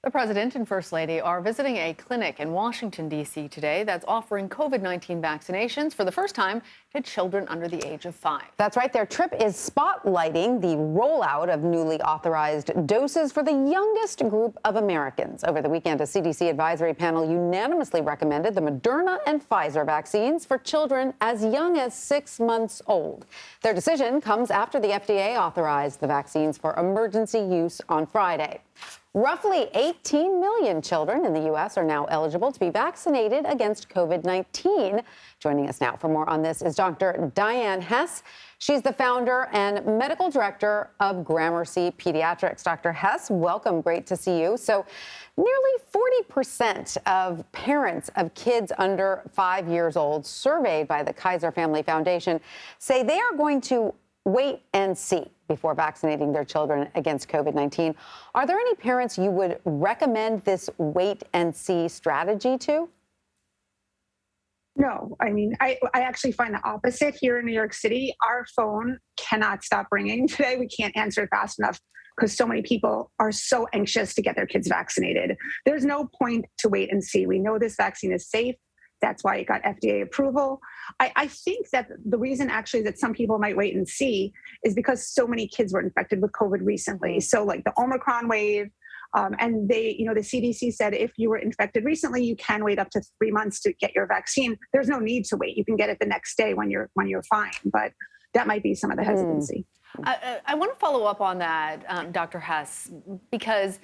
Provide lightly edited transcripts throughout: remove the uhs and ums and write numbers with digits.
The president and first lady are visiting a clinic in Washington, D.C. today that's offering COVID-19 vaccinations for the first time to children under the age of 5. That's right. Their trip is spotlighting the rollout of newly authorized doses for the youngest group of Americans. Over the weekend, a CDC advisory panel unanimously recommended the Moderna and Pfizer vaccines for children as young as 6 months old. Their decision comes after the FDA authorized the vaccines for emergency use on Friday. Roughly 18 million children in the U.S. are now eligible to be vaccinated against COVID-19. Joining us now for more on this is Dr. Dyan Hes. She's the founder and medical director of Gramercy Pediatrics. Dr. Hes, welcome. Great to see you. So nearly 40% of parents of kids under 5 years old surveyed by the Kaiser Family Foundation say they are going to wait and see before vaccinating their children against COVID-19. Are there any parents you would recommend this wait and see strategy to? No, I mean, I actually find the opposite here in New York City. Our phone cannot stop ringing today. We can't answer it fast enough because so many people are so anxious to get their kids vaccinated. There's no point to wait and see. We know this vaccine is safe. That's why it got FDA approval. I think that the reason actually that some people might wait and see is because so many kids were infected with COVID recently. So like the Omicron wave, and the CDC said if you were infected recently, you can wait up to 3 months to get your vaccine. There's no need to wait. You can get it the next day when you're fine. But that might be some of the hesitancy. I want to follow up on that, Dr. Hes, because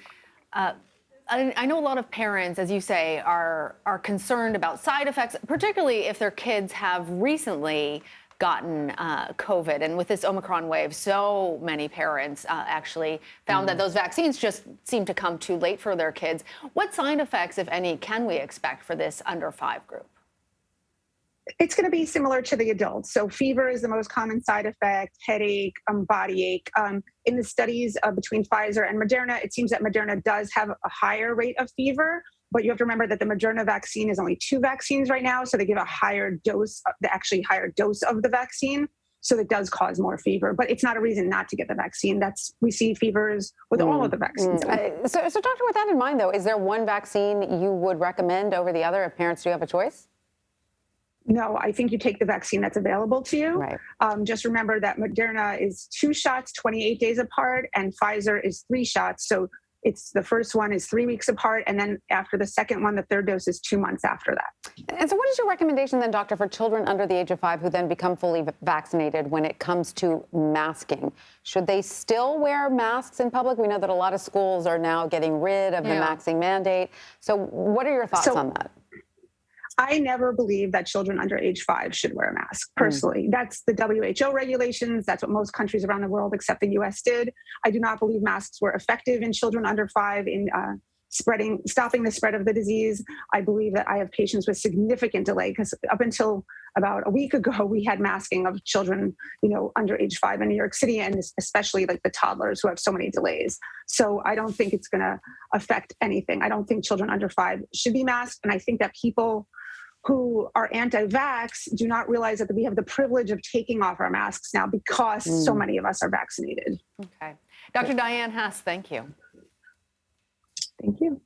I know a lot of parents, as you say, are concerned about side effects, particularly if their kids have recently gotten COVID. And with this Omicron wave, so many parents actually found that those vaccines just seem to come too late for their kids. What side effects, if any, can we expect for this under 5 group? It's going to be similar to the adults. So fever is the most common side effect, headache, body ache. In the studies between Pfizer and Moderna, it seems that Moderna does have a higher rate of fever, but you have to remember that the Moderna vaccine is only 2 vaccines right now. So they give a higher dose, the actually higher dose of the vaccine. So it does cause more fever, but it's not a reason not to get the vaccine. We see fevers with all of the vaccines. So doctor, with that in mind, though, is there one vaccine you would recommend over the other if parents do have a choice? No, I think you take the vaccine that's available to you. Right. Just remember that Moderna is 2 shots, 28 days apart, and Pfizer is 3 shots. So it's the first one is 3 weeks apart, and then after the second one, the third dose is 2 months after that. And so what is your recommendation then, doctor, for children under the age of 5 who then become fully vaccinated when it comes to masking? Should they still wear masks in public? We know that a lot of schools are now getting rid of the masking mandate. So what are your thoughts on that? I never believed that children under age 5 should wear a mask, personally. That's the WHO regulations. That's what most countries around the world, except the US, did. I do not believe masks were effective in children under 5 in stopping the spread of the disease. I believe that I have patients with significant delay because up until about a week ago, we had masking of children, under age 5 in New York City, and especially like the toddlers who have so many delays. So I don't think it's going to affect anything. I don't think children under 5 should be masked. And I think that people who are anti-vax do not realize that we have the privilege of taking off our masks now because so many of us are vaccinated. Okay. Dr. Dyan Hes, thank you. Thank you.